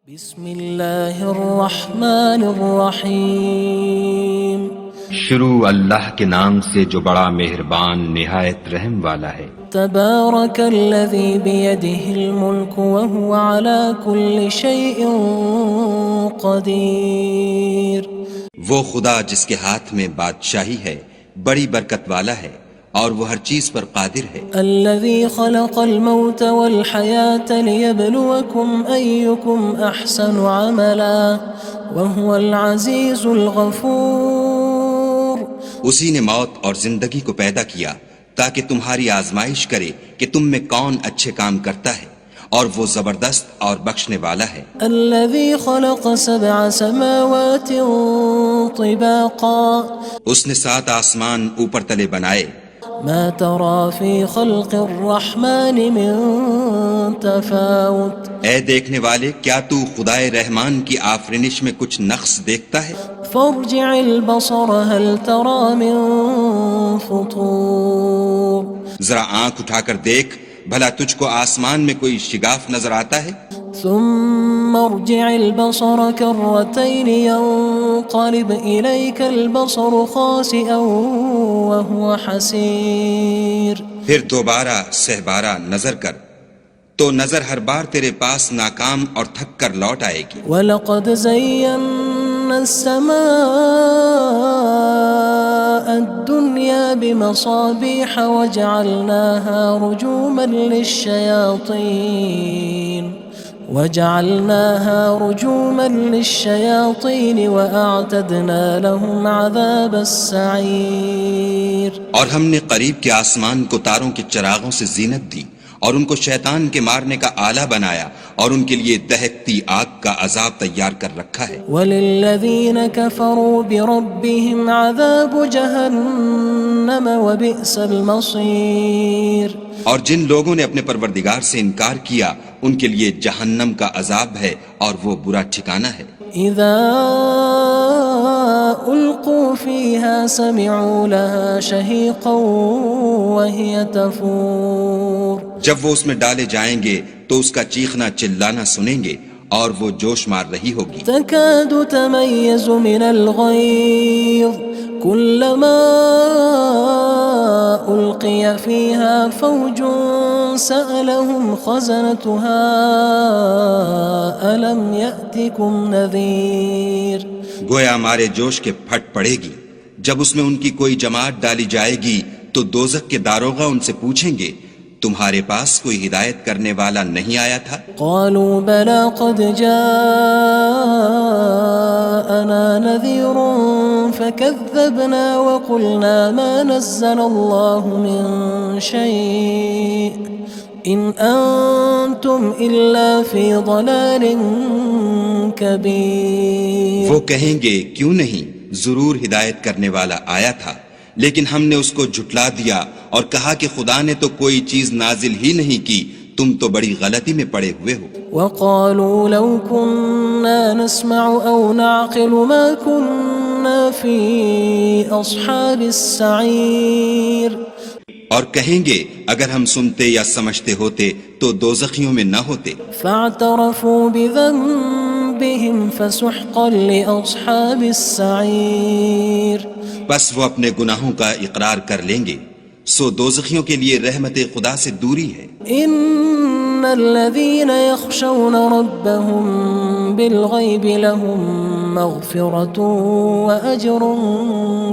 بسم اللہ الرحمن الرحیم شروع اللہ کے نام سے جو بڑا مہربان نہایت رحم والا ہے۔ تبارک الذی بیدہ الملک وہو علی کل شیء قدیر۔ وہ خدا جس کے ہاتھ میں بادشاہی ہے بڑی برکت والا ہے اور وہ ہر چیز پر قادر ہے۔ الذی خلق الموت والحیاة لیبلوکم ایکم احسن عملا وہو العزیز الغفور۔ اسی نے موت اور زندگی کو پیدا کیا تاکہ تمہاری آزمائش کرے کہ تم میں کون اچھے کام کرتا ہے، اور وہ زبردست اور بخشنے والا ہے۔ الذی خلق سبع سماوات طباقا۔ اس نے 7 آسمان اوپر تلے بنائے۔ ما ترى في خلق الرحمن من تفاوت۔ اے دیکھنے والے، کیا تو خدائے رحمان کی آفرینش میں کچھ نقص دیکھتا ہے؟ فارجع البصر هل ترى من فطور۔ ذرا آنکھ اٹھا کر دیکھ، بھلا تجھ کو آسمان میں کوئی شگاف نظر آتا ہے؟ ثم ارجع البصر كرتين ينقلب إليك البصر خاسئا وهو حسير۔ پھر دوبارہ سہبارہ نظر کر تو نظر ہر بار تیرے پاس ناکام اور تھک کر لوٹ آئے گی۔ وَلَقَدْ زَيَّنَّا السَّمَاءَ الدُّنْيَا بِمَصَابِيحَ وَجَعَلْنَاهَا رُجُومًا لِلشَّيَاطِينِ وَأَعْتَدْنَا لَهُمْ عَذَابَ السَّعِيرِ۔ اور ہم نے قریب کے آسمان کو تاروں کے چراغوں سے زینت دی اور ان کو شیطان کے مارنے کا آلہ بنایا، اور ان کے لیے دہکتی آگ کا عذاب تیار کر رکھا ہے۔ وَلِلَّذِينَ كَفَرُوا بِرَبِّهِمْ عَذَابُ جَهَنَّمَ وَبِئْسَ الْمَصِيرُ۔ اور جن لوگوں نے اپنے پروردگار سے انکار کیا ان کے لیے جہنم کا عذاب ہے اور وہ برا ٹھکانہ ہے۔ اذا القوا فيها سمعوا لها شهيقا وهي تفور۔ جب وہ اس میں ڈالے جائیں گے تو اس کا چیخنا چلانا سنیں گے اور وہ جوش مار رہی ہوگی۔ تكاد تميز من الغيظ كلما ألقي فيها فوج سألهم خزنتها ألم يأتكم نذير۔ گویا مارے جوش کے پھٹ پڑے گی۔ جب اس میں ان کی کوئی جماعت ڈالی جائے گی تو دوزخ کے داروغہ ان سے پوچھیں گے تمہارے پاس کوئی ہدایت کرنے والا نہیں آیا تھا؟ قالوا بلى قد جاءنا نذير فكذبنا وقلنا ما نزل الله من شيء إن أنتم إلا في ضلال كبير۔ وہ کہیں گے کیوں نہیں، ضرور ہدایت کرنے والا آیا تھا، لیکن ہم نے اس کو جھٹلا دیا اور کہا کہ خدا نے تو کوئی چیز نازل ہی نہیں کی، تم تو بڑی غلطی میں پڑے ہوئے ہو۔ وقالوا لو كنا نسمع أو نعقل ما كنا في أصحاب السعير۔ اور کہیں گے اگر ہم سنتے یا سمجھتے ہوتے تو دوزخیوں میں نہ ہوتے۔ فاعترفوا بذنبهم فسحقا لأصحاب السعير۔ بس وہ اپنے گناہوں کا اقرار کر لیں گے، سو دوزخیوں کے لیے رحمت خدا سے دوری ہے۔ ان الذين يخشون ربهم بالغيب لهم مغفرة وأجر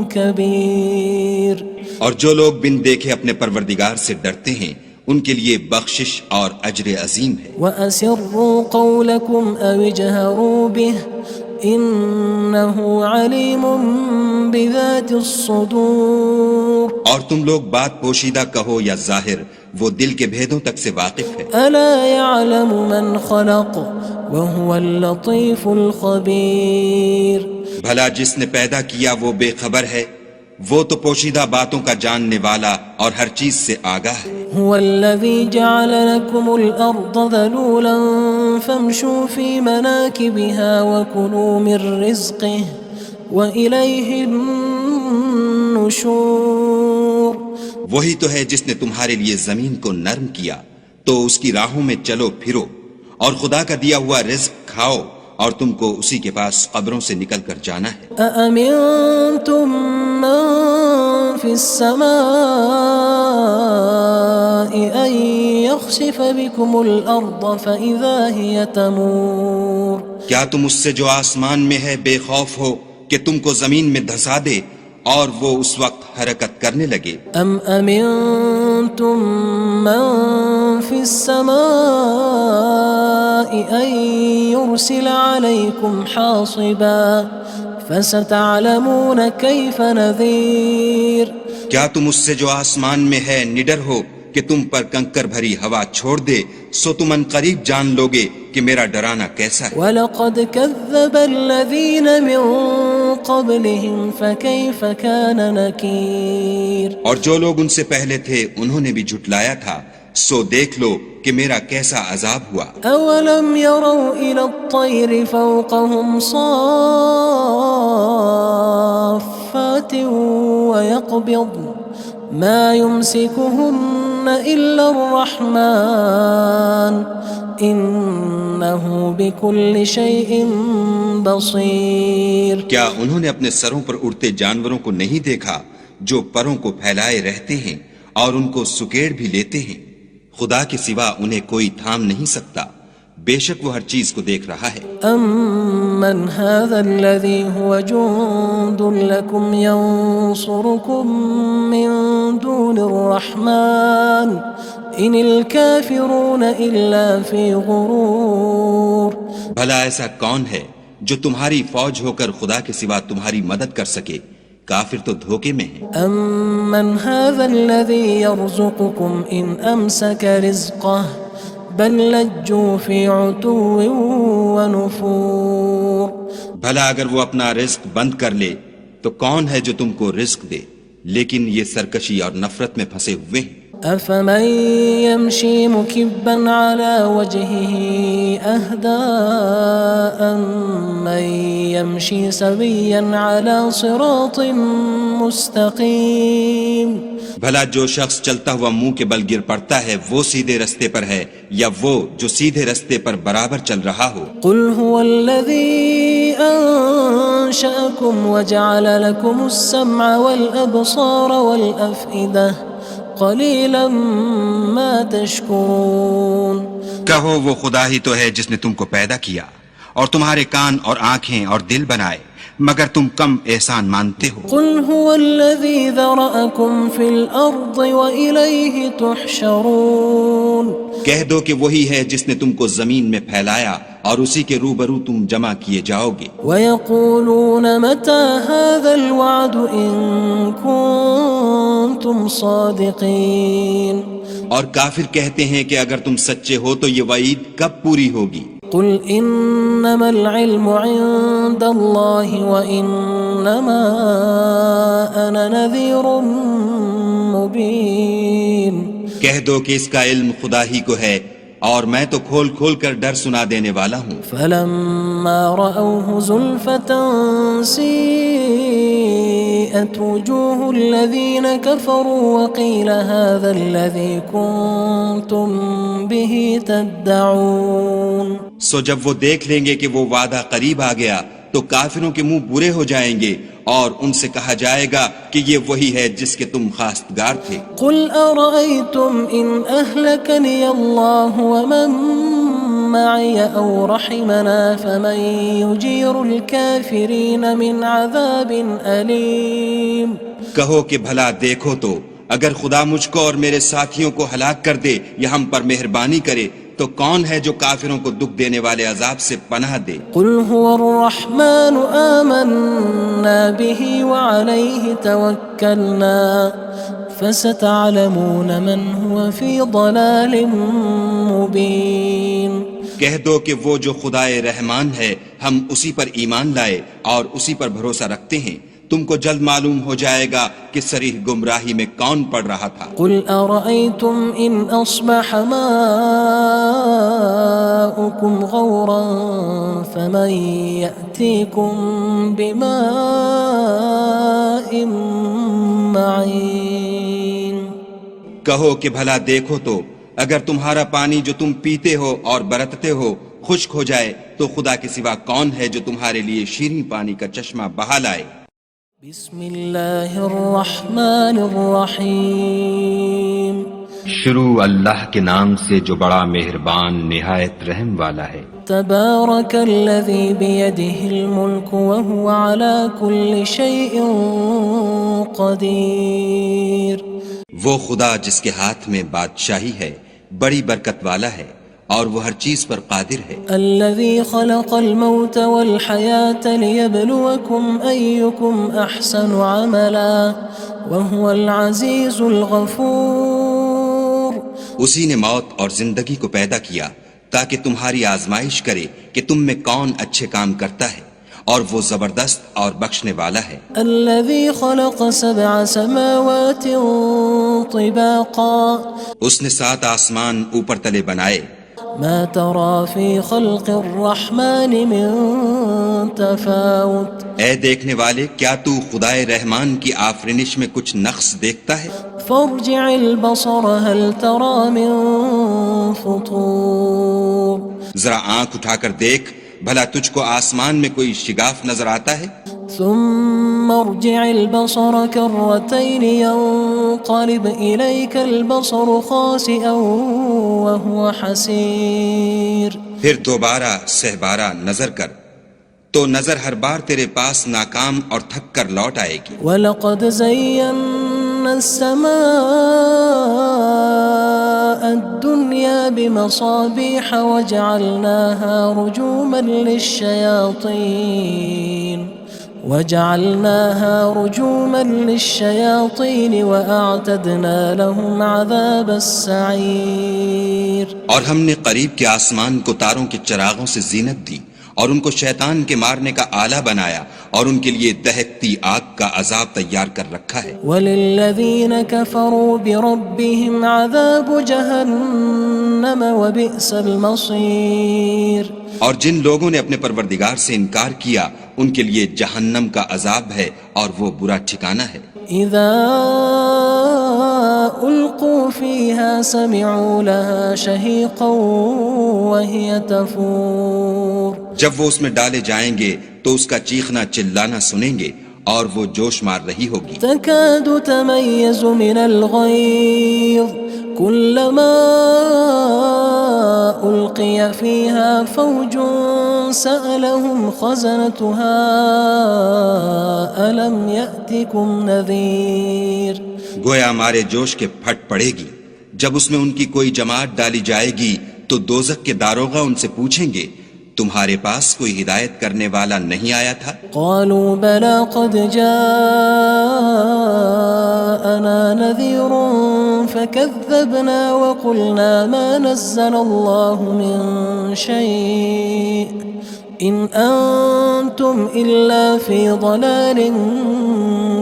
كبير۔ اور جو لوگ بن دیکھے اپنے پروردگار سے ڈرتے ہیں ان کے لیے بخشش اور اجر عظیم ہے۔ وَأَسِرُّوا قَوْلَكُمْ أَوِ اجْهَرُوا بِهِ إِنَّهُ عَلِيمٌ بِذَاتِ الصُّدُورِ۔ اور تم لوگ بات پوشیدہ کہو یا ظاہر، وہ دل کے بھیدوں تک سے واقف ہے۔ أَلَا يَعْلَمُ مَنْ خَلَقَ وَهُوَ اللَّطِيفُ الْخَبِيرُ۔ بھلا جس نے پیدا کیا وہ بے خبر ہے، وہ تو پوشیدہ باتوں کا جاننے والا اور ہر چیز سے آگاہ ہے۔ هو الذي جعل لكم الأرض ذلولا فامشوا في مناكبها وكلوا من رزقه وإليه النشور۔ وہی تو ہے جس نے تمہارے لیے زمین کو نرم کیا تو اس کی راہوں میں چلو پھرو اور خدا کا دیا ہوا رزق کھاؤ اور تم کو اسی کے پاس قبروں سے نکل کر جانا ہے۔ أأمنتم من في السماء أن يخسف بكم الأرض فإذا هي تمور کیا تم اس سے جو آسمان میں ہے بے خوف ہو کہ تم کو زمین میں دھسا دے اور وہ اس وقت حرکت کرنے لگے؟ أم أمنتم من في السماء أن يرسل عليكم حاصبا فستعلمون كيف نذير کیا تم اس سے جو آسمان میں ہے نڈر ہو کہ تم پر کنکر بھری ہوا چھوڑ دے، سو تم ان قریب جان لوگے کہ میرا ڈرانا کیسا ہے۔ وَلَقَدْ كَذَّبَ الَّذِينَ مِن قَبْلِهِمْ فَكَيْفَ كَانَ نَكِيرٌ اور جو لوگ ان سے پہلے تھے انہوں نے بھی جھٹلایا تھا، سو دیکھ لو کہ میرا کیسا عذاب ہوا۔ أَوَلَمْ يَرَوْا إِلَى الطَّيْرِ فَوْقَهُمْ صَافَّاتٍ وَيَقْبِضْنَ مَا يُمْسِكُهُنَّ إِلَّا الرَّحْمَنُ إِنَّهُ بِكُلِّ شَيْءٍ بَصِيرٌ کیا انہوں نے اپنے سروں پر اڑتے جانوروں کو نہیں دیکھا جو پروں کو پھیلائے رہتے ہیں اور ان کو سکیڑ بھی لیتے ہیں؟ خدا کے سوا انہیں کوئی تھام نہیں سکتا، بے شک وہ ہر چیز کو دیکھ رہا ہے۔ أَمَّنْ هَذَا الَّذِي هُوَ جُندٌ لَكُمْ يَنصُرُكُم مِّن دُونِ الرَّحْمَنِ إِنِ الْكَافِرُونَ إِلَّا فِي غُرُورٍ بھلا ایسا کون ہے جو تمہاری فوج ہو کر خدا کے سوا تمہاری مدد کر سکے؟ کافر تو دھوکے میں ہیں۔ أَمَّنْ هَذَا الَّذِي يَرْزُقُكُمْ إِنْ أَمْسَكَ رِزْقَهُ بَلْ لَجُّوا فِي عُتُوٍّ وَنُفُورٍ بھلا اگر وہ اپنا رزق بند کر لے تو کون ہے جو تم کو رزق دے؟ لیکن یہ سرکشی اور نفرت میں پھنسے ہوئے ہیں۔ أَفَمَن يَمْشِي مُكِبًّا عَلَى وَجْهِهِ أَهْدَىٰ أَمَّن يَمْشِي سَوِيًّا عَلَى صِرَاطٍ مُّسْتَقِيمٍ بھلا جو شخص چلتا ہوا منہ کے بل گر پڑتا ہے وہ سیدھے رستے پر ہے یا وہ جو سیدھے رستے پر برابر چل رہا ہو؟ قُلْ هُوَ الَّذِي أَنشَأَكُمْ وَجَعَلَ لَكُمُ السَّمْعَ وَالْأَبْصَارَ وَالْأَفْئِدَةَ قَلِيلًا مَا تَشْكُرُونَ کہو وہ خدا ہی تو ہے جس نے تم کو پیدا کیا اور تمہارے کان اور آنکھیں اور دل بنائے، مگر تم کم احسان مانتے ہو۔ قُلْ هُوَ الَّذِي ذَرَأَكُمْ فِي الْأَرْضِ وَإِلَيْهِ تُحْشَرُونَ کہہ دو کہ وہی ہے جس نے تم کو زمین میں پھیلایا اور اسی کے روبرو تم جمع کیے جاؤ گے۔ وَيَقُولُونَ مَتَى هَذَا الْوَعْدُ إِن كُنتُمْ صَادِقِينَ اور کافر کہتے ہیں کہ اگر تم سچے ہو تو یہ وعید کب پوری ہوگی؟ قُلْ إِنَّمَا الْعِلْمُ عِندَ اللَّهِ وَإِنَّمَا أَنَا نَذِيرٌ مُّبِينٌ کہہ دو کہ اس کا علم خدا ہی کو ہے اور میں تو کھول کھول کر ڈر سنا دینے والا ہوں۔ فَلَمَّا رَأَوْهُ زُلْفَةً سِيئَتْ وُجُوهُ الَّذِينَ كَفَرُوا وَقِيلَ هَذَا الَّذِي كُنتُم بِهِ تَدَّعُونَ سو جب وہ دیکھ لیں گے کہ وہ وعدہ قریب آ گیا تو کافروں کے منہ برے ہو جائیں گے اور ان سے کہا جائے گا کہ یہ وہی ہے جس کے تم خواستگار تھے۔ قُلْ أَرَأَيْتُمْ إِنْ أَهْلَكَنِيَ اللَّهُ وَمَن مَّعِيَ أَوْ رَحِمَنَا فَمَن يُجِيرُ الْكَافِرِينَ مِنْ عَذَابٍ أَلِيمٍ کہو کہ بھلا دیکھو تو اگر خدا مجھ کو اور میرے ساتھیوں کو ہلاک کر دے یا ہم پر مہربانی کرے تو کون ہے جو کافروں کو دکھ دینے والے عذاب سے پناہ دے؟ قُلْ هُوَ الرَّحْمَنُ آمَنَّا بِهِ وَعَلَيْهِ تَوَكَّلْنَا فَسَتَعْلَمُونَ مَنْ هُوَ فِي ضَلَالٍ مُّبِينٍ کہہ دو کہ وہ جو خدائے رحمان ہے ہم اسی پر ایمان لائے اور اسی پر بھروسہ رکھتے ہیں، تم کو جلد معلوم ہو جائے گا کہ صریح گمراہی میں کون پڑ رہا تھا۔ قُلْ أَرَأَيْتُمْ إِنْ أَصْبَحَ مَاؤُكُمْ غَوْرًا فَمَن يَأْتِيكُم بِمَاءٍ مَّعِينٍ کہو کہ بھلا دیکھو تو اگر تمہارا پانی جو تم پیتے ہو اور برتتے ہو خشک ہو جائے تو خدا کے سوا کون ہے جو تمہارے لیے شیریں پانی کا چشمہ بہا لائے؟ بسم اللہ الرحمن الرحیم شروع اللہ کے نام سے جو بڑا مہربان نہایت رحم والا ہے۔ تبارک الذی بیدہ الملک وہو علی کل شیء قدیر۔ وہ خدا جس کے ہاتھ میں بادشاہی ہے بڑی برکت والا ہے اور وہ ہر چیز پر قادر ہے۔ الذي خلق الموت والحياة ليبلوكم أيكم أحسن عملا وهو العزيز الغفور۔ اسی نے موت اور زندگی کو پیدا کیا تاکہ تمہاری آزمائش کرے کہ تم میں کون اچھے کام کرتا ہے، اور وہ زبردست اور بخشنے والا ہے۔ الذي خلق 7 سماوات طباقا۔ اس نے 7 آسمان اوپر تلے بنائے۔ ما ترى في خلق الرحمن من تفاوت۔ اے دیکھنے والے، کیا تو خدائے رحمان کی آفرینش میں کچھ نقص دیکھتا ہے؟ فارجع البصر هل ترى من فطور۔ ذرا آنکھ اٹھا کر دیکھ، بھلا تجھ کو آسمان میں کوئی شگاف نظر آتا ہے؟ ثم ارجع البصر كرتين ينقلب إليك البصر خاسئا وهو حسير۔ پھر دوبارہ سہبارہ نظر کر تو نظر ہر بار تیرے پاس ناکام اور تھک کر لوٹ آئے گی۔ وَلَقَدْ زَيَّنَّا السَّمَاءَ الدُّنْيَا بِمَصَابِيحَ وَجَعَلْنَاهَا رُجُومًا لِلشَّيَاطِينِ وَأَعْتَدْنَا لَهُمْ عَذَابَ السَّعِيرِ۔ اور ہم نے قریب کے آسمان کو تاروں کے چراغوں سے زینت دی اور ان کو شیطان کے مارنے کا آلہ بنایا اور ان کے لیے دہکتی آگ کا عذاب تیار کر رکھا ہے۔ وَلِلَّذِينَ كَفَرُوا بِرَبِّهِمْ عَذَابُ جَهَنَّمَ وَبِئْسَ الْمَصِيرُ۔ اور جن لوگوں نے اپنے پروردگار سے انکار کیا ان کے لیے جہنم کا عذاب ہے اور وہ برا ٹھکانہ ہے۔ اذا القوا فيها سمعوا لها شهيقا وهي تفور۔ جب وہ اس میں ڈالے جائیں گے تو اس کا چیخنا چلانا سنیں گے اور وہ جوش مار رہی ہوگی۔ تكاد تميز من الغيظ كلما ألقي فيها فوج سألهم خزنتها ألم يأتكم نذير۔ گویا مارے جوش کے پھٹ پڑے گی جب اس میں ان کی کوئی جماعت ڈالی جائے گی تو دوزخ کے داروغہ ان سے پوچھیں گے تمہارے پاس کوئی ہدایت کرنے والا نہیں آیا تھا؟ قالوا بلى قد جاءنا نذير فكذبنا وقلنا ما نزل الله من شيء إن أنتم إلا في ضلال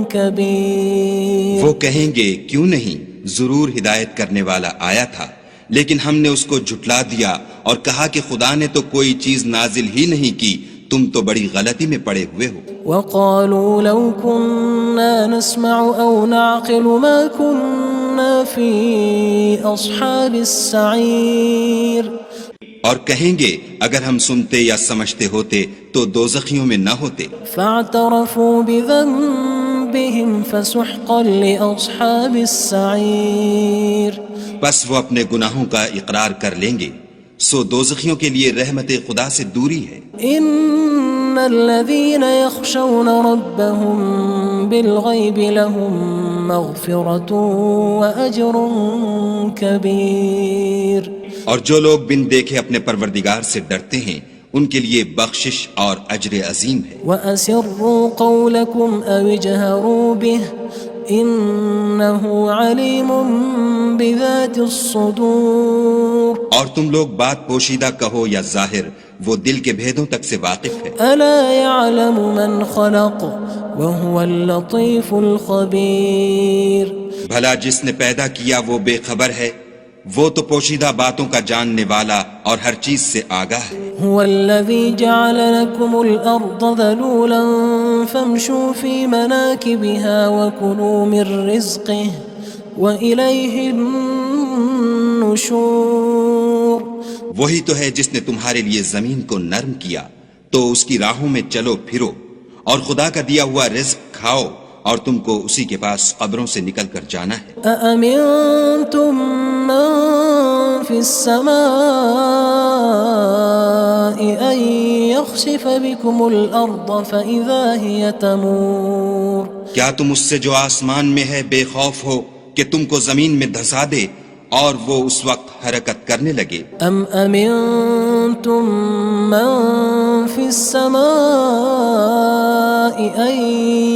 كبير۔ وہ کہیں گے کیوں نہیں، ضرور ہدایت کرنے والا آیا تھا، لیکن ہم نے اس کو جھٹلا دیا اور کہا کہ خدا نے تو کوئی چیز نازل ہی نہیں کی، تم تو بڑی غلطی میں پڑے ہوئے ہو۔ وقالوا لو كنا نسمع أو نعقل ما كنا في أصحاب السعير۔ اور کہیں گے اگر ہم سنتے یا سمجھتے ہوتے تو دوزخیوں میں نہ ہوتے۔ فاعترفوا بذنبهم فسحقا لأصحاب السعير۔ بس وہ اپنے گناہوں کا اقرار کر لیں گے، سو دوزخیوں کے لیے رحمت خدا سے دوری ہے۔ ان الذين يخشون ربهم بالغيب لهم مغفرة وأجر كبير۔ اور جو لوگ بن دیکھے اپنے پروردگار سے ڈرتے ہیں ان کے لیے بخشش اور اجر عظیم ہے۔ وَأَسِرُّوا قَوْلَكُمْ أَوِ اجْهَرُوا بِهِ إِنَّهُ عَلِيمٌ بِذَاتِ الصُّدُورِ۔ اور تم لوگ بات پوشیدہ کہو یا ظاہر، وہ دل کے بھیدوں تک سے واقف ہے۔ أَلَا يَعْلَمُ مَنْ خَلَقَ وَهُوَ اللَّطِيفُ الْخَبِيرُ۔ بھلا جس نے پیدا کیا وہ بے خبر ہے، وہ تو پوشیدہ باتوں کا جاننے والا اور ہر چیز سے آگاہ ہے۔ هو الذي جعل لكم الأرض ذلولا فامشوا في مناكبها وكلوا من رزقه وإليه النشور۔ وہی تو ہے جس نے تمہارے لیے زمین کو نرم کیا تو اس کی راہوں میں چلو پھرو، اور خدا کا دیا ہوا رزق کھاؤ، اور تم کو اسی کے پاس قبروں سے نکل کر جانا ہے۔ أأمنتم من في السماء أن يخسف بكم الأرض فإذا هي تمور کیا تم اس سے جو آسمان میں ہے بے خوف ہو کہ تم کو زمین میں دھسا دے اور وہ اس وقت حرکت کرنے لگے؟ أم أمنتم من في السماء أن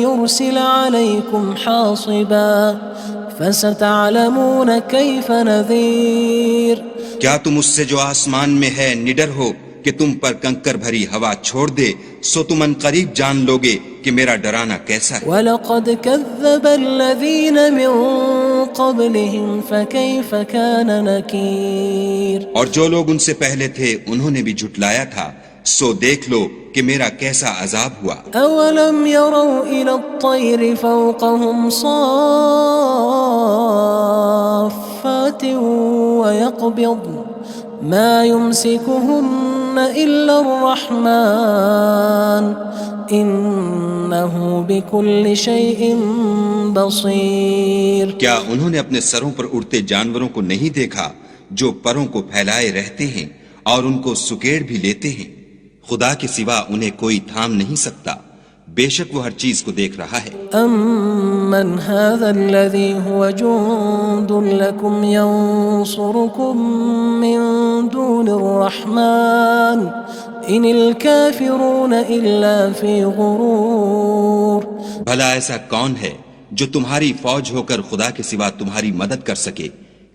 يرسل عليكم حاصبا فستعلمون كيف نذير کیا تم اس سے جو آسمان میں ہے نڈر ہو کہ تم پر کنکر بھری ہوا چھوڑ دے، سو تم ان قریب جان لوگے کہ میرا ڈرانا کیسا ہے۔ وَلَقَدْ كَذَّبَ الَّذِينَ مِن قَبْلِهِمْ فَكَيْفَ كَانَ نَكِيرٌ اور جو لوگ ان سے پہلے تھے انہوں نے بھی جھٹلایا تھا، سو دیکھ لو کہ میرا کیسا عذاب ہوا۔ أَوَلَمْ يَرَوْا إِلَى الطَّيْرِ فَوْقَهُمْ صَافَّاتٍ وَيَقْبِضْنَ مَا يُمْسِكُهُنَّ إِلَّا الرَّحْمَنُ إِنَّهُ بِكُلِّ شَيْءٍ بَصِيرٌ کیا انہوں نے اپنے سروں پر اڑتے جانوروں کو نہیں دیکھا جو پروں کو پھیلائے رہتے ہیں اور ان کو سکیڑ بھی لیتے ہیں؟ خدا کے سوا انہیں کوئی تھام نہیں سکتا، بے شک وہ ہر چیز کو دیکھ رہا ہے۔ أَمَّنْ هَذَا الَّذِي هُوَ جُندٌ لَكُمْ يَنصُرُكُم مِّن دُونِ الرَّحْمَنِ إِنِ الْكَافِرُونَ إِلَّا فِي غُرُورٍ بھلا ایسا کون ہے جو تمہاری فوج ہو کر خدا کے سوا تمہاری مدد کر سکے؟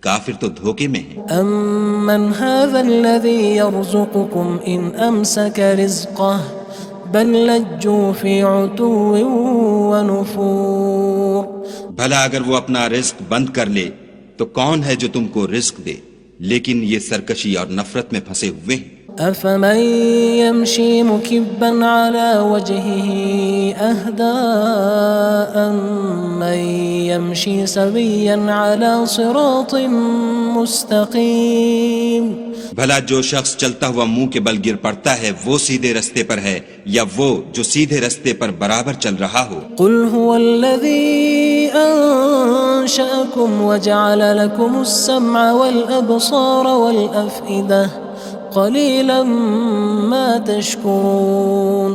کافر تو دھوکے میں ہیں۔ أَمَّنْ هَذَا الَّذِي يَرْزُقُكُمْ إِنْ أَمْسَكَ رِزْقَهُ بَلْ لَجُّوا فِي عُتُوٍّ وَنُفُورٍ بھلا اگر وہ اپنا رزق بند کر لے تو کون ہے جو تم کو رزق دے؟ لیکن یہ سرکشی اور نفرت میں پھنسے ہوئے ہیں۔ أَفَمَن يَمْشِي مُكِبًّا عَلَى وَجْهِهِ أَهْدَىٰ أَمَّن يَمْشِي سَوِيًّا عَلَى صِرَاطٍ مُّسْتَقِيمٍ بھلا جو شخص چلتا ہوا منہ کے بل گر پڑتا ہے وہ سیدھے رستے پر ہے یا وہ جو سیدھے رستے پر برابر چل رہا ہو؟ قُلْ هُوَ الَّذِي أَنشَأَكُمْ وَجَعَلَ لَكُمُ السَّمْعَ وَالْأَبْصَارَ وَالْأَفْئِدَةَ قَلِيلًا مَا تَشْكُرُونَ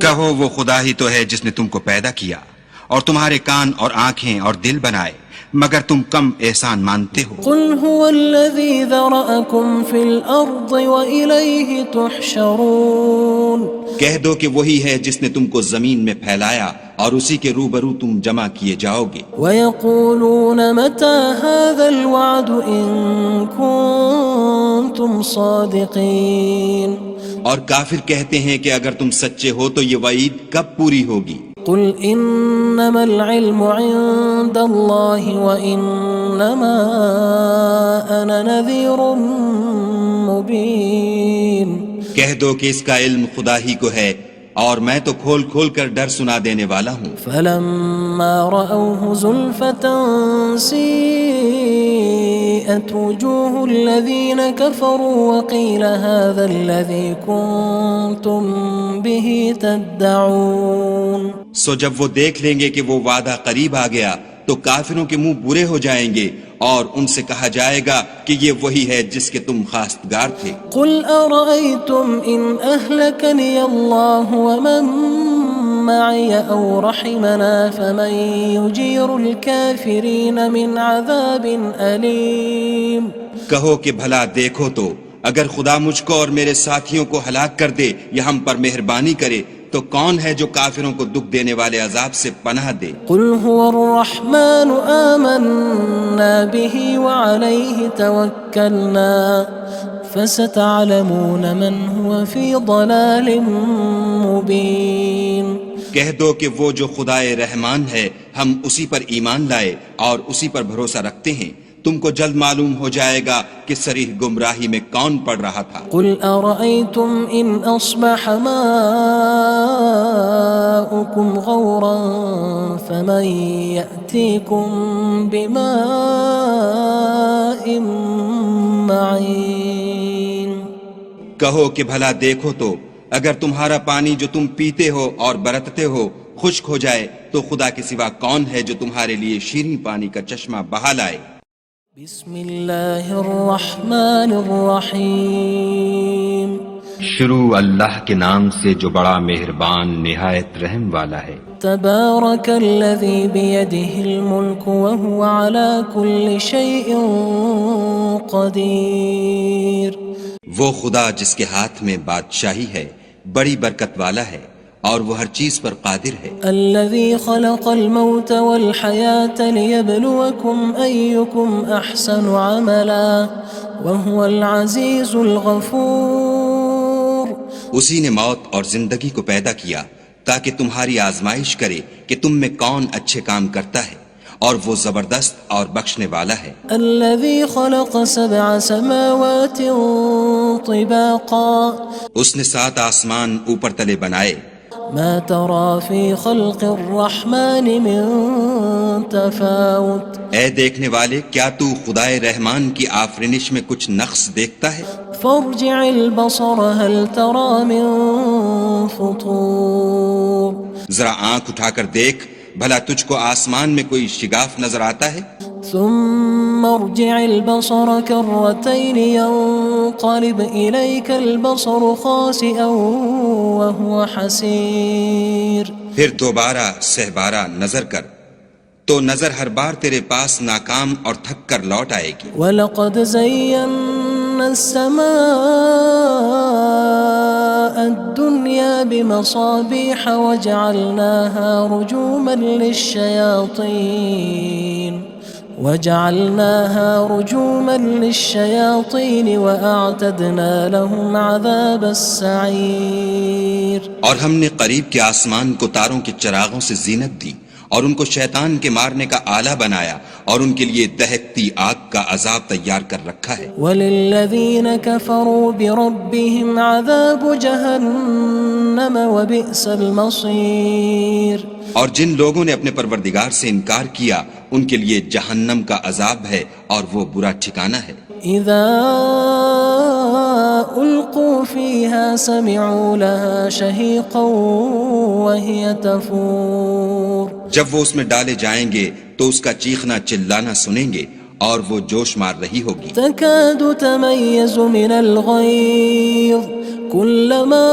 کہو وہ خدا ہی تو ہے جس نے تم کو پیدا کیا اور تمہارے کان اور آنکھیں اور دل بنائے، مگر تم کم احسان مانتے ہو۔ قُلْ هُوَ الَّذِي ذَرَأَكُمْ فِي الْأَرْضِ وَإِلَيْهِ تُحْشَرُونَ کہہ دو کہ وہی ہے جس نے تم کو زمین میں پھیلایا اور اسی کے روبرو تم جمع کیے جاؤ گے۔ وَيَقُولُونَ مَتَى هَذَا الْوَعْدُ إِن كُنتُمْ صَادِقِينَ اور کافر کہتے ہیں کہ اگر تم سچے ہو تو یہ وعید کب پوری ہوگی؟ قُلْ إِنَّمَا الْعِلْمُ عِندَ اللَّهِ وَإِنَّمَا أَنَا نَذِيرٌ مُّبِينٌ کہہ دو کہ اس کا علم خدا ہی کو ہے اور میں تو کھول کھول کر ڈر سنا دینے والا ہوں۔ فَلَمَّا رَأَوْهُ زُلْفَةً سِيئَتْ وُجُوهُ الَّذِينَ كَفَرُوا وَقِيلَ هَذَا الَّذِي كُنتُم بِهِ تَدَّعُونَ سو جب وہ دیکھ لیں گے کہ وہ وعدہ قریب آ گیا تو کافروں کے منہ برے ہو جائیں گے اور ان سے کہا جائے گا کہ یہ وہی ہے جس کے تم خواستگار تھے۔ قُلْ أَرَأَيْتُمْ إِنْ أَهْلَكَنِيَ اللَّهُ وَمَن مَّعِيَ أَوْ رَحِمَنَا فَمَن يُجِيرُ الْكَافِرِينَ مِنْ عَذَابٍ أَلِيمٍ کہو کہ بھلا دیکھو تو اگر خدا مجھ کو اور میرے ساتھیوں کو ہلاک کر دے یا ہم پر مہربانی کرے تو کون ہے جو کافروں کو دکھ دینے والے عذاب سے پناہ دے؟ قُلْ هُوَ الرَّحْمَنُ آمَنَّا بِهِ وَعَلَيْهِ تَوَكَّلْنَا فَسَتَعْلَمُونَ مَنْ هُوَ فِي ضَلَالٍ مُّبِينٍ کہہ دو کہ وہ جو خدائے رحمان ہے ہم اسی پر ایمان لائے اور اسی پر بھروسہ رکھتے ہیں، تم کو جلد معلوم ہو جائے گا کہ صریح گمراہی میں کون پڑ رہا تھا۔ قُلْ أَرَأَيْتُمْ إِنْ أَصْبَحَ مَاؤُكُمْ غَوْرًا فَمَن يَأْتِيكُم بِمَاءٍ مَّعِينٍ کہو کہ بھلا دیکھو تو اگر تمہارا پانی جو تم پیتے ہو اور برتتے ہو خشک ہو جائے تو خدا کے سوا کون ہے جو تمہارے لیے شیریں پانی کا چشمہ بہا لائے؟ بسم اللہ الرحمن الرحیم شروع اللہ کے نام سے جو بڑا مہربان نہایت رحم والا ہے۔ تبارک الذی بیدہ الملک وہو علی کل شیء قدیر۔ وہ خدا جس کے ہاتھ میں بادشاہی ہے بڑی برکت والا ہے اور وہ ہر چیز پر قادر ہے۔ الذي خلق الموت والحياة ليبلوكم أيكم أحسن عملا وهو العزيز الغفور۔ اسی نے موت اور زندگی کو پیدا کیا تاکہ تمہاری آزمائش کرے کہ تم میں کون اچھے کام کرتا ہے، اور وہ زبردست اور بخشنے والا ہے۔ الذي خلق 7 سماوات طباقا۔ اس نے 7 آسمان اوپر تلے بنائے۔ ما ترى في خلق الرحمن من تفاوت۔ اے دیکھنے والے، کیا تو خدائے رحمان کی آفرینش میں کچھ نقص دیکھتا ہے؟ فارجع البصر هل ترى من فطور۔ ذرا آنکھ اٹھا کر دیکھ، بھلا تجھ کو آسمان میں کوئی شگاف نظر آتا ہے؟ ثم ارجع البصر كرتين ينقلب إليك البصر خاسئا وهو حسير۔ پھر دوبارہ سہبارہ نظر کر تو نظر ہر بار تیرے پاس ناکام اور تھک کر لوٹ آئے گی۔ وَلَقَدْ زَيَّنَّا السَّمَاءَ الدُّنْيَا بِمَصَابِيحَ وَجَعَلْنَاهَا رُجُومًا لِلشَّيَاطِينِ وَأَعْتَدْنَا لَهُمْ عَذَابَ السَّعِيرِ۔ اور ہم نے قریب کے آسمان کو تاروں کے چراغوں سے زینت دی اور ان کو شیطان کے مارنے کا آلہ بنایا اور ان کے لیے دہکتی آگ کا عذاب تیار کر رکھا ہے۔ وَلِلَّذِينَ كَفَرُوا بِرَبِّهِمْ عَذَابُ جَهَنَّمَ وَبِئْسَ الْمَصِيرُ۔ اور جن لوگوں نے اپنے پروردگار سے انکار کیا ان کے لیے جہنم کا عذاب ہے اور وہ برا ٹھکانہ ہے۔ اذا القوا فيها سمعوا لها شهيقا وهي تفور۔ جب وہ اس میں ڈالے جائیں گے تو اس کا چیخنا چلانا سنیں گے اور وہ جوش مار رہی ہوگی۔ تكاد تميز من الغيظ كلما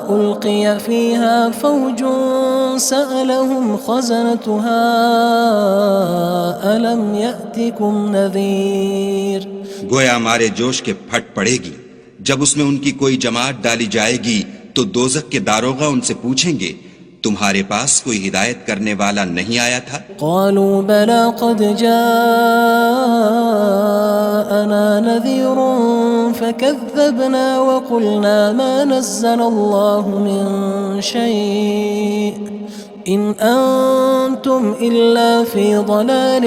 ألقي فيها فوج سألهم خزنتها ألم يأتكم نذير۔ گویا ہمارے جوش کے پھٹ پڑے گی جب اس میں ان کی کوئی جماعت ڈالی جائے گی تو دوزخ کے داروغہ ان سے پوچھیں گے تمہارے پاس کوئی ہدایت کرنے والا نہیں آیا تھا؟ قالوا بلى قد جاءنا نذير فكذبنا وقلنا ما نزل الله من شيء إن أنتم إلا في ضلال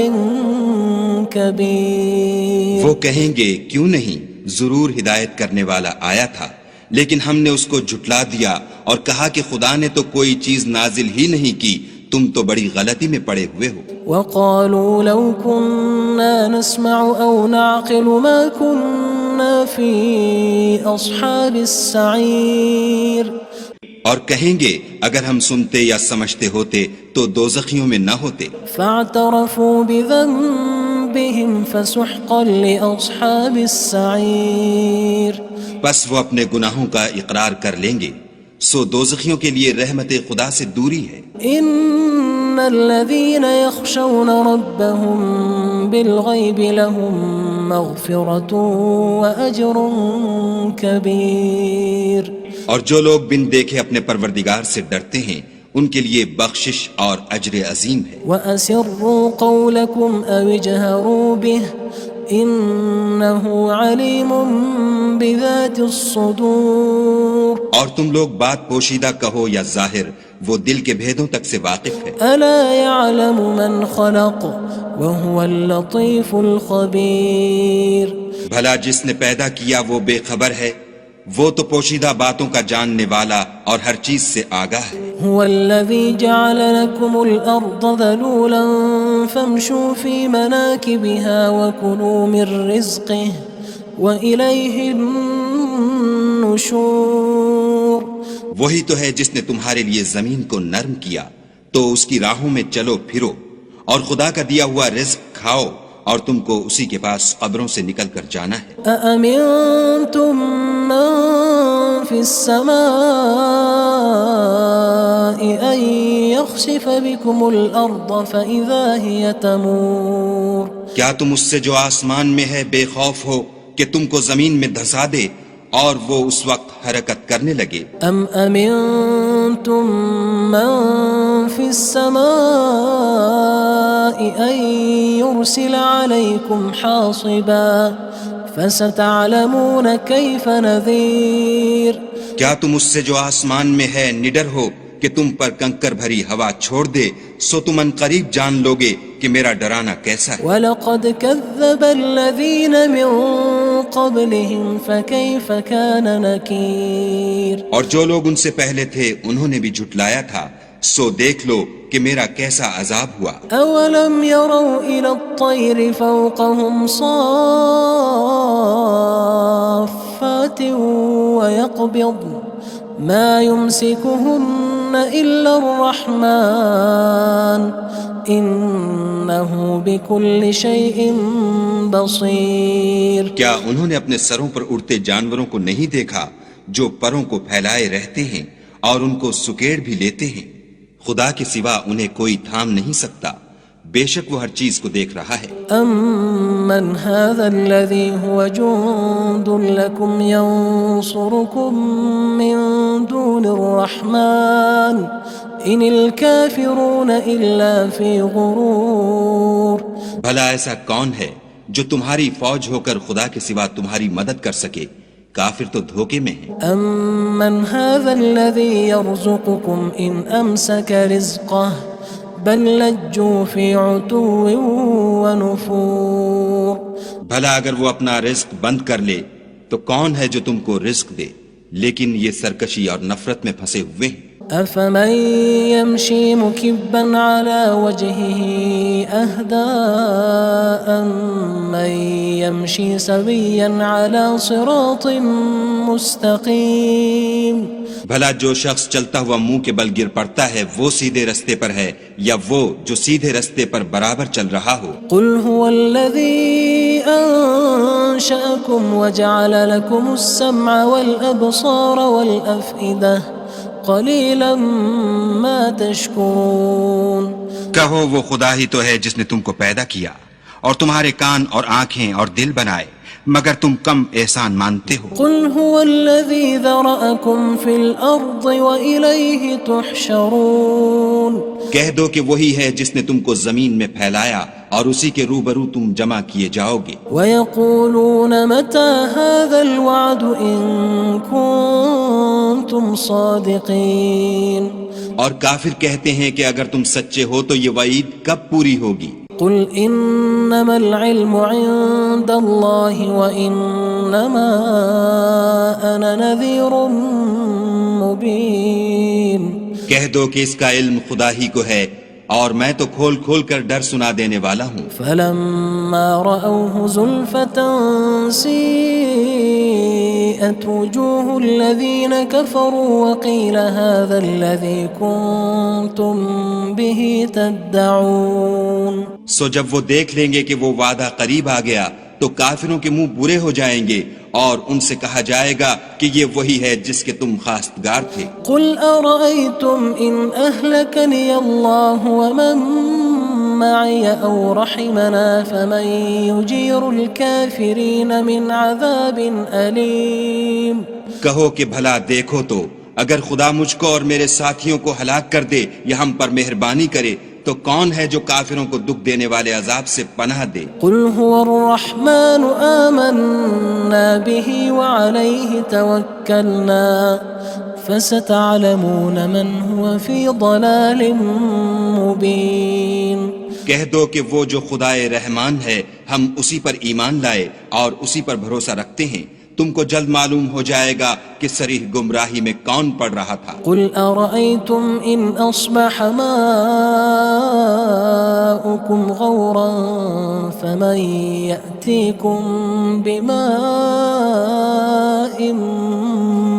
كبير۔ وہ کہیں گے کیوں نہیں، ضرور ہدایت کرنے والا آیا تھا، لیکن ہم نے اس کو جھٹلا دیا اور کہا کہ خدا نے تو کوئی چیز نازل ہی نہیں کی، تم تو بڑی غلطی میں پڑے ہوئے ہو۔ وقالوا لو كنا نسمع أو نعقل ما كنا في أصحاب السعير۔ اور کہیں گے اگر ہم سنتے یا سمجھتے ہوتے تو دوزخیوں میں نہ ہوتے۔ فاعترفوا بذنبهم فسحقا لأصحاب السعير۔ بس وہ اپنے گناہوں کا اقرار کر لیں گے، سو دوزخیوں کے لیے رحمت خدا سے دوری ہے۔ ان الذين يخشون ربهم بالغيب لهم مغفرة وأجر كبير۔ اور جو لوگ بن دیکھے اپنے پروردگار سے ڈرتے ہیں ان کے لیے بخشش اور اجر عظیم ہے۔ وَأَسِرُّوا قَوْلَكُمْ أَوِ اجْهَرُوا بِهِ إِنَّهُ عَلِيمٌ بِذَاتِ الصُّدُورِ۔ اور تم لوگ بات پوشیدہ کہو یا ظاہر، وہ دل کے بھیدوں تک سے واقف ہے۔ أَلَا يَعْلَمُ مَنْ خَلَقَ وَهُوَ اللَّطِيفُ الْخَبِيرُ۔ بھلا جس نے پیدا کیا وہ بے خبر ہے، وہ تو پوشیدہ باتوں کا جاننے والا اور ہر چیز سے آگاہ ہے۔ هو الذي جعل لكم الأرض ذلولا فامشوا في مناكبها وكلوا من رزقه وإليه النشور. وہی تو ہے جس نے تمہارے لیے زمین کو نرم کیا تو اس کی راہوں میں چلو پھرو، اور خدا کا دیا ہوا رزق کھاؤ، اور تم کو اسی کے پاس قبروں سے نکل کر جانا ہے. أأمنتم من في السماء أن يخسف بكم الأرض فإذا هي تمور. کیا تم اس سے جو آسمان میں ہے بے خوف ہو کہ تم کو زمین میں دھسا دے اور وہ اس وقت حرکت کرنے لگے؟ أم أمنتم من في السماء أن يرسل عليكم حاصبا فستعلمون كيف نذير. کیا تم اس سے جو آسمان میں ہے نڈر ہو کہ تم پر کنکر بھری ہوا چھوڑ دے، سو تم ان قریب جان لوگے کہ میرا ڈرانا کیسا ہے. وَلَقَدْ كَذَّبَ الَّذِينَ مِن قَبْلِهِمْ فَكَيْفَ كَانَ نَكِيرٌ. اور جو لوگ ان سے پہلے تھے انہوں نے بھی جھٹلایا تھا، سو دیکھ لو کہ میرا کیسا عذاب ہوا. أَوَلَمْ يَرَوْا إِلَى الطَّيْرِ فَوْقَهُمْ صَافَّاتٍ وَيَقْبِضْنَ مَا يُمْسِكُهُنَّ إِلَّا الرَّحْمَنُ إِنَّهُ بِكُلِّ شَيْءٍ بَصِيرٌ. کیا انہوں نے اپنے سروں پر اڑتے جانوروں کو نہیں دیکھا جو پروں کو پھیلائے رہتے ہیں اور ان کو سکیڑ بھی لیتے ہیں؟ خدا کے سوا انہیں کوئی تھام نہیں سکتا، بے شک وہ ہر چیز کو دیکھ رہا ہے. أَمَّنْ هَذَا الَّذِي هُوَ جُندٌ لَكُمْ يَنصُرُكُم مِّن دُونِ الرَّحْمَنِ إِنِ الْكَافِرُونَ إِلَّا فِي غُرُورٍ. بھلا ایسا کون ہے جو تمہاری فوج ہو کر خدا کے سوا تمہاری مدد کر سکے؟ کافر تو دھوکے میں ہیں. أَمَّنْ هَذَا الَّذِي يَرْزُقُكُمْ إِنْ أَمْسَكَ رِزْقَهُ بَلْ لَجُّوا فِي عُتُوٍّ وَنُفُورٍ. بھلا اگر وہ اپنا رزق بند کر لے تو کون ہے جو تم کو رزق دے؟ لیکن یہ سرکشی اور نفرت میں پھنسے ہوئے ہیں. أَفَمَن يَمْشِي مُكِبًّا عَلَى وَجْهِهِ أَهْدَىٰ أَمَّن يَمْشِي سَوِيًّا عَلَى صِرَاطٍ مُّسْتَقِيمٍ. بھلا جو شخص چلتا ہوا منہ کے بل گر پڑتا ہے وہ سیدھے رستے پر ہے یا وہ جو سیدھے رستے پر برابر چل رہا ہو؟ قُلْ هُوَ الَّذِي أَنشَأَكُمْ وَجَعَلَ لَكُمُ السَّمْعَ وَالْأَبْصَارَ وَالْأَفْئِدَةَ قَلِيلًا مَا تَشْكُرُونَ. کہو وہ خدا ہی تو ہے جس نے تم کو پیدا کیا اور تمہارے کان اور آنکھیں اور دل بنائے، مگر تم کم احسان مانتے ہو. قُلْ هُوَ الَّذِي ذَرَأَكُمْ فِي الْأَرْضِ وَإِلَيْهِ تُحْشَرُونَ. کہہ دو کہ وہی ہے جس نے تم کو زمین میں پھیلایا اور اسی کے روبرو تم جمع کیے جاؤ گے. وَيَقُولُونَ مَتَى هَذَا الْوَعْدُ إِن كُنتُمْ صَادِقِينَ. اور کافر کہتے ہیں کہ اگر تم سچے ہو تو یہ وعید کب پوری ہوگی؟ قُلْ إِنَّمَا الْعِلْمُ عِندَ اللَّهِ وَإِنَّمَا أَنَا نَذِيرٌ مُّبِينٌ. کہہ دو کہ اس کا علم خدا ہی کو ہے اور میں تو کھول کھول کر ڈر سنا دینے والا ہوں. فَلَمَّا رَأَوْهُ زُلْفَةً سِيئَتْ وُجُوهُ الَّذِينَ كَفَرُوا وَقِيلَ هَذَا الَّذِي كُنتُم بِهِ تَدَّعُونَ. سو جب وہ دیکھ لیں گے کہ وہ وعدہ قریب آ گیا تو کافروں کے منہ برے ہو جائیں گے اور ان سے کہا جائے گا کہ یہ وہی ہے جس کے تم خواستگار تھے. قُلْ أَرَأَيْتُمْ إِنْ أَهْلَكَنِيَ اللَّهُ وَمَن مَّعِيَ أَوْ رَحِمَنَا فَمَن يُجِيرُ الْكَافِرِينَ مِنْ عَذَابٍ أَلِيمٍ. کہو کہ بھلا دیکھو تو اگر خدا مجھ کو اور میرے ساتھیوں کو ہلاک کر دے یا ہم پر مہربانی کرے تو کون ہے جو کافروں کو دکھ دینے والے عذاب سے پناہ دے؟ قُلْ هُوَ الرَّحْمَنُ آمَنَّا بِهِ وَعَلَيْهِ تَوَكَّلْنَا فَسَتَعْلَمُونَ مَنْ هُوَ فِي ضَلَالٍ مُّبِينٍ. کہہ دو کہ وہ جو خدائے رحمان ہے ہم اسی پر ایمان لائے اور اسی پر بھروسہ رکھتے ہیں، تم کو جلد معلوم ہو جائے گا کہ صریح گمراہی میں کون پڑ رہا تھا۔ قل أرأيتم إن أصبح ماؤكم غورا فمن يأتيكم بماء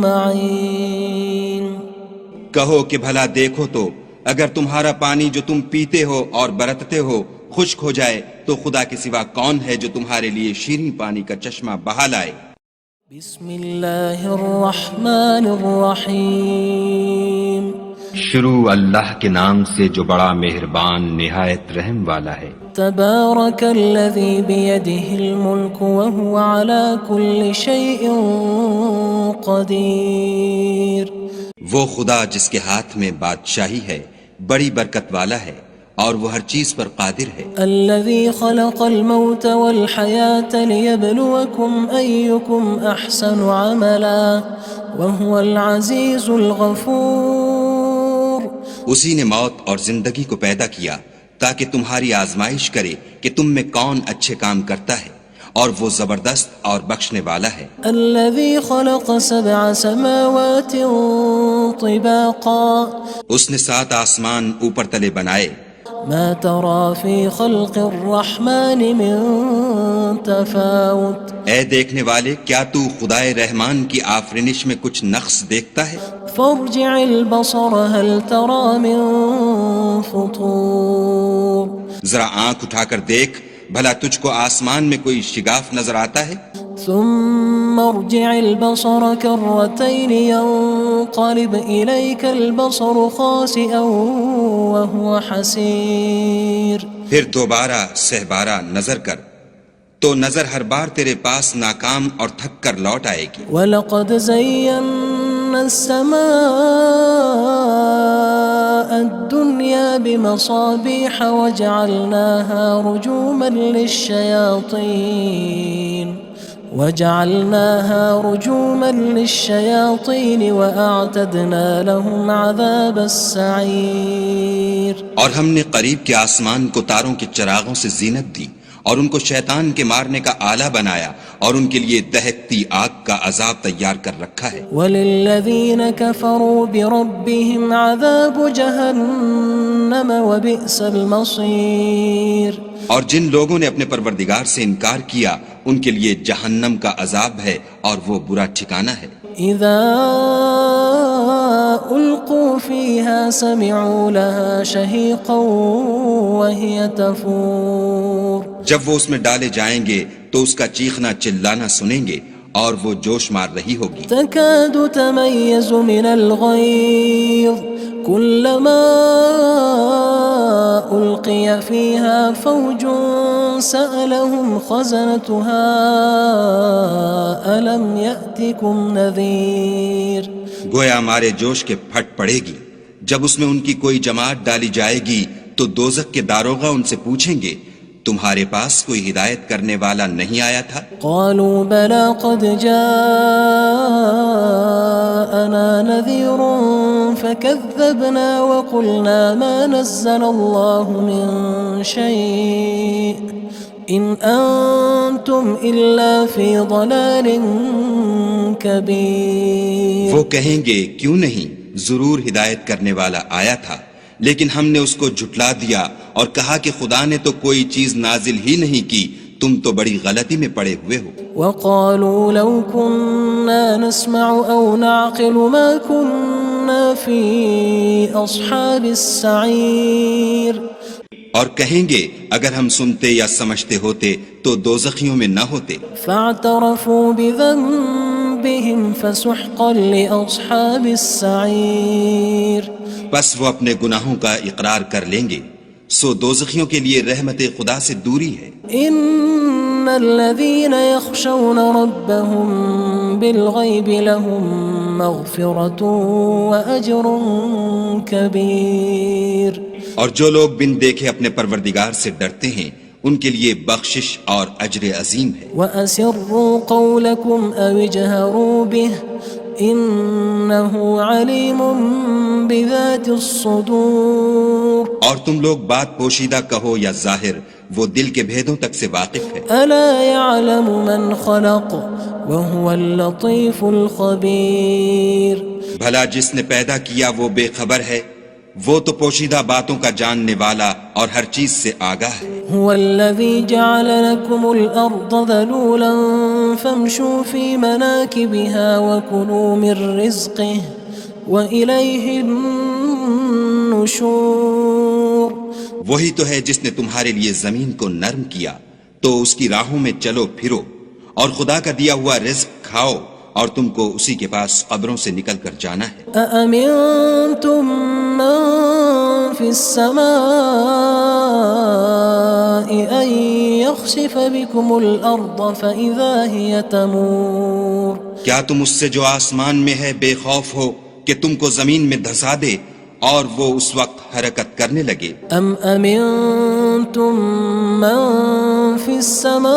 معين۔ کہو کہ بھلا دیکھو تو اگر تمہارا پانی جو تم پیتے ہو اور برتتے ہو خشک ہو جائے تو خدا کے سوا کون ہے جو تمہارے لیے شیریں پانی کا چشمہ بہا لائے۔ بسم اللہ الرحمن الرحیم۔ شروع اللہ کے نام سے جو بڑا مہربان نہایت رحم والا ہے۔ تبارک الذی بیدہ الملک وہو علی کل شیء قدیر۔ وہ خدا جس کے ہاتھ میں بادشاہی ہے بڑی برکت والا ہے اور وہ ہر چیز پر قادر ہے۔ الذي خلق الموت والحياة ليبلوكم أيكم أحسن عملا وهو العزيز الغفور۔ اسی نے موت اور زندگی کو پیدا کیا تاکہ تمہاری آزمائش کرے کہ تم میں کون اچھے کام کرتا ہے اور وہ زبردست اور بخشنے والا ہے۔ الذي خلق 7 سماوات طباقا۔ اس نے 7 آسمان اوپر تلے بنائے۔ ما ترى في خلق الرحمن من تفاوت۔ اے دیکھنے والے کیا تو خدائے رحمان کی آفرینش میں کچھ نقص دیکھتا ہے؟ فارجع البصر هل ترى من فطور۔ ذرا آنکھ اٹھا کر دیکھ بھلا تجھ کو آسمان میں کوئی شگاف نظر آتا ہے؟ ثم ارجع البصر كرتين ينقلب إليك البصر خاسئا وهو حسير۔ پھر دوبارہ سہبارہ نظر کر تو نظر ہر بار تیرے پاس ناکام اور تھک کر لوٹ آئے گی۔ وَلَقَدْ زَيَّنَّا السَّمَاءَ الدُّنْيَا بِمَصَابِيحَ وَجَعَلْنَاهَا رُجُومًا لِلشَّيَاطِينِ وَأَعْتَدْنَا لَهُمْ عَذَابَ السَّعِيرِ۔ اور ہم نے قریب کے آسمان کو تاروں کے چراغوں سے زینت دی اور ان کو شیطان کے مارنے کا آلہ بنایا اور ان کے لیے دہکتی آگ کا عذاب تیار کر رکھا ہے۔ وَلِلَّذِينَ كَفَرُوا بِرَبِّهِمْ عَذَابُ جَهَنَّمَ وَبِئْسَ الْمَصِيرُ۔ اور جن لوگوں نے اپنے پروردگار سے انکار کیا ان کے لیے جہنم کا عذاب ہے اور وہ برا ٹھکانہ ہے۔ اذا القوا فيها سمعوا لها شهيقا وهي تفور۔ جب وہ اس میں ڈالے جائیں گے تو اس کا چیخنا چلانا سنیں گے اور وہ جوش مار رہی ہوگی۔ تكاد تميز من الغيظ كلما ألقي فيها فوج سألهم خزنتها ألم يأتكم نذير۔ گویا ہمارے جوش کے پھٹ پڑے گی جب اس میں ان کی کوئی جماعت ڈالی جائے گی تو دوزخ کے داروغہ ان سے پوچھیں گے تمہارے پاس کوئی ہدایت کرنے والا نہیں آیا تھا؟ قالوا بلى قد جاءنا نذير فكذبنا وقلنا ما نزل الله من شيء إن أنتم إلا في ضلال كبير۔ وہ کہیں گے کیوں نہیں، ضرور ہدایت کرنے والا آیا تھا لیکن ہم نے اس کو جھٹلا دیا اور کہا کہ خدا نے تو کوئی چیز نازل ہی نہیں کی، تم تو بڑی غلطی میں پڑے ہوئے ہو۔ وقالوا لو كنا نسمع أو نعقل ما كنا في أصحاب السعير۔ اور کہیں گے اگر ہم سنتے یا سمجھتے ہوتے تو دوزخیوں میں نہ ہوتے۔ فاعترفوا بذنبهم فسحقا لأصحاب السعير۔ بس وہ اپنے گناہوں کا اقرار کر لیں گے، سو دوزخیوں کے لیے رحمت خدا سے دوری ہے۔ ان الذين يخشون ربهم بالغيب لهم مغفرة وأجر كبير۔ اور جو لوگ بن دیکھے اپنے پروردگار سے ڈرتے ہیں ان کے لیے بخشش اور اجر عظیم ہے۔ وَأَسِرُّوا قَوْلَكُمْ أَوِ اجْهَرُوا بِهِ إِنَّهُ عَلِيمٌ بِذَاتِ الصُّدُورِ۔ اور تم لوگ بات پوشیدہ کہو یا ظاہر، وہ دل کے بھیدوں تک سے واقف ہے۔ أَلَا يَعْلَمُ مَنْ خَلَقَ وهو اللطيف الخبير. بھلا جس نے پیدا کیا وہ بے خبر ہے، وہ تو پوشیدہ باتوں کا جاننے والا اور ہر چیز سے آگاہ ہے. هو الذي جعل لكم الأرض ذلولا فامشوا في مناكبها وكلوا من رزقه وإليه النشور. وہی تو ہے جس نے تمہارے لیے زمین کو نرم کیا تو اس کی راہوں میں چلو پھرو اور خدا کا دیا ہوا رزق کھاؤ اور تم کو اسی کے پاس قبروں سے نکل کر جانا ہے. أأمنتم من في السماء أن يخسف بكم الأرض فإذا هي تمور. کیا تم اس سے جو آسمان میں ہے بے خوف ہو کہ تم کو زمین میں دھسا دے اور وہ اس وقت حرکت کرنے لگے؟ أم أمنتم من في السماء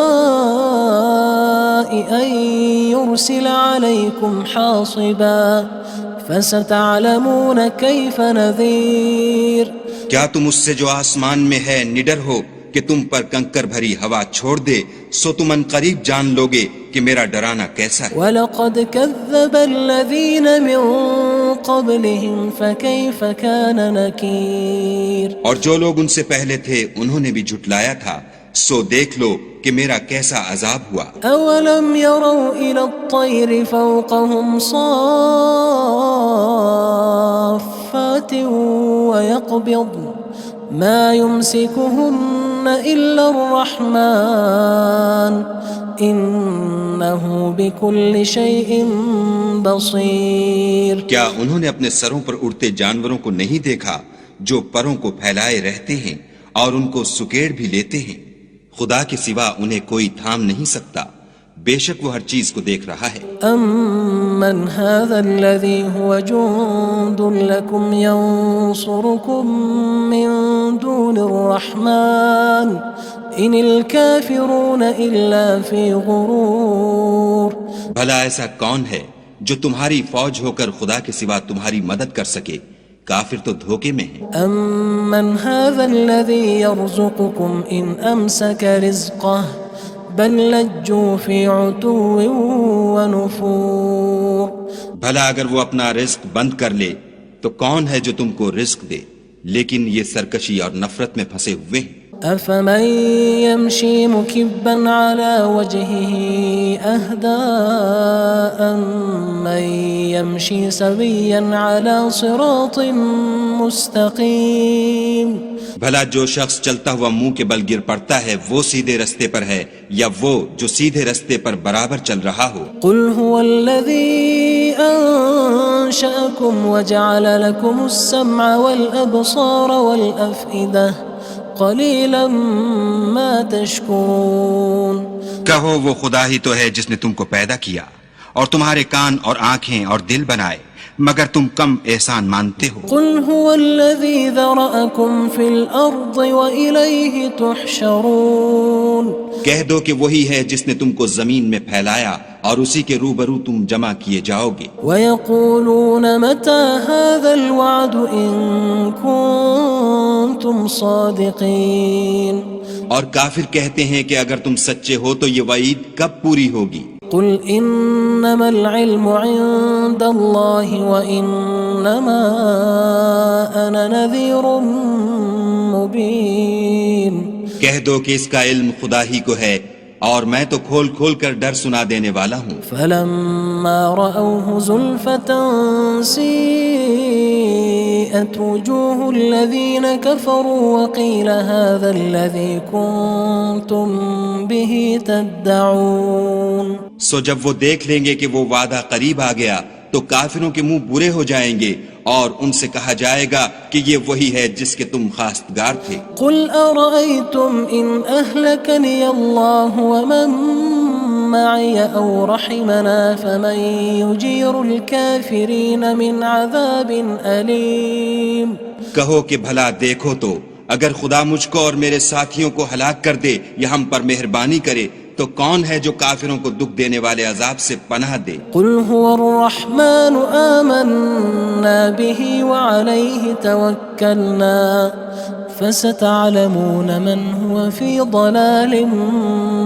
أن يرسل عليكم حاصبا فستعلمون كيف نذير. کیا تم اس سے جو آسمان میں ہے نڈر ہو کہ تم پر کنکر بھری ہوا چھوڑ دے، سو تم ان قریب جان لوگے کہ میرا ڈرانا کیسا ہے. وَلَقَدْ كَذَّبَ الَّذِينَ مِن قَبْلِهِمْ فَكَيْفَ كَانَ نَكِيرٌ. اور جو لوگ ان سے پہلے تھے انہوں نے بھی جھٹلایا تھا، سو دیکھ لو کہ میرا کیسا عذاب ہوا. أَوَلَمْ يَرَوْا إِلَى الطَّيْرِ فَوْقَهُمْ صَافَّاتٍ وَيَقْبِضْنَ مَا يُمْسِكُهُنَّ إِلَّا الرَّحْمَنُ إِنَّهُ بِكُلِّ شَيْءٍ بَصِيرٌ. کیا انہوں نے اپنے سروں پر اڑتے جانوروں کو نہیں دیکھا جو پروں کو پھیلائے رہتے ہیں اور ان کو سکیڑ بھی لیتے ہیں؟ خدا کے سوا انہیں کوئی تھام نہیں سکتا، بے شک وہ ہر چیز کو دیکھ رہا ہے. أَمَّنْ هَذَا الَّذِي هُوَ جُندٌ لَكُمْ يَنصُرُكُم مِّن دُونِ الرَّحْمَنِ إِنِ الْكَافِرُونَ إِلَّا فِي غُرُورٍ. بھلا ایسا کون ہے جو تمہاری فوج ہو کر خدا کے سوا تمہاری مدد کر سکے؟ کافر تو دھوکے میں ہیں. أَمَّنْ هَذَا الَّذِي يَرْزُقُكُمْ إِنْ أَمْسَكَ رِزْقَهُ بَلْ لَجُّوا فِي عُتُوٍّ وَنُفُورٍ. بھلا اگر وہ اپنا رزق بند کر لے تو کون ہے جو تم کو رزق دے، لیکن یہ سرکشی اور نفرت میں پھنسے ہوئے ہیں. أَفَمَن يَمْشِي مُكِبًّا عَلَى وَجْهِهِ أَهْدَىٰ أَمَّن يَمْشِي سَوِيًّا عَلَى صِرَاطٍ مُّسْتَقِيمٍ. بھلا جو شخص چلتا ہوا منہ کے بل گر پڑتا ہے وہ سیدھے رستے پر ہے یا وہ جو سیدھے رستے پر برابر چل رہا ہو؟ قُلْ هُوَ الَّذِي أَنشَأَكُمْ وَجَعَلَ لَكُمُ السَّمْعَ وَالْأَبْصَارَ وَالْأَفْئِدَةَ قَلِيلًا مَا تَشْكُرُونَ. کہو وہ خدا ہی تو ہے جس نے تم کو پیدا کیا اور تمہارے کان اور آنکھیں اور دل بنائے، مگر تم کم احسان مانتے ہو. قُلْ هُوَ الَّذِي ذَرَأَكُمْ فِي الْأَرْضِ وَإِلَيْهِ تُحْشَرُونَ. کہہ دو کہ وہی ہے جس نے تم کو زمین میں پھیلایا اور اسی کے روبرو تم جمع کیے جاؤ گے. وَيَقُولُونَ مَتَى هَذَا الْوَعْدُ إِن كُنتُمْ صَادِقِينَ. اور کافر کہتے ہیں کہ اگر تم سچے ہو تو یہ وعید کب پوری ہوگی؟ قُلْ إِنَّمَا الْعِلْمُ عِندَ اللَّهِ وَإِنَّمَا أَنَا نَذِيرٌ مُّبِينٌ. کہہ دو کہ اس کا علم خدا ہی کو ہے اور میں تو کھول کھول کر ڈر سنا دینے والا ہوں. فَلَمَّا رَأَوْهُ زُلْفَةً سِيئَتْ وُجُوهُ الَّذِينَ كَفَرُوا وَقِيلَ هَذَا الَّذِي كُنتُم بِهِ تَدَّعُونَ. سو جب وہ دیکھ لیں گے کہ وہ وعدہ قریب آ گیا تو کافروں کے منہ برے ہو جائیں گے اور ان سے کہا جائے گا کہ یہ وہی ہے جس کے تم خواستگار تھے. قُلْ أَرَأَيْتُمْ إِنْ أَهْلَكَنِيَ اللَّهُ وَمَن مَّعِيَ أَوْ رَحِمَنَا فَمَن يُجِيرُ الْكَافِرِينَ مِنْ عَذَابٍ أَلِيمٍ. کہو کہ بھلا دیکھو تو اگر خدا مجھ کو اور میرے ساتھیوں کو ہلاک کر دے یا ہم پر مہربانی کرے تو کون ہے جو کافروں کو دکھ دینے والے عذاب سے پناہ دے؟ قُلْ هُوَ الرَّحْمَنُ آمَنَّا بِهِ وَعَلَيْهِ تَوَكَّلْنَا فَسَتَعْلَمُونَ مَنْ هُوَ فِي ضَلَالٍ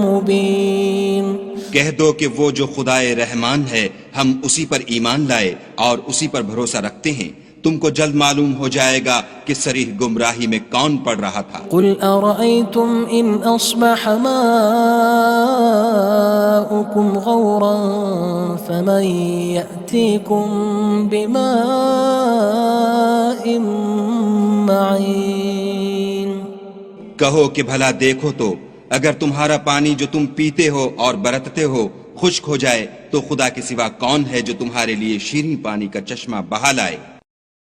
مُّبِينٍ. کہہ دو کہ وہ جو خدائے رحمان ہے ہم اسی پر ایمان لائے اور اسی پر بھروسہ رکھتے ہیں، تم کو جلد معلوم ہو جائے گا کہ صریح گمراہی میں کون پڑ رہا تھا۔ قل أرأيتم إن أصبح ماؤكم غورا فمن يأتيكم بماء معين۔ کہو کہ بھلا دیکھو تو اگر تمہارا پانی جو تم پیتے ہو اور برتتے ہو خشک ہو جائے تو خدا کے سوا کون ہے جو تمہارے لیے شیریں پانی کا چشمہ بہا لائے۔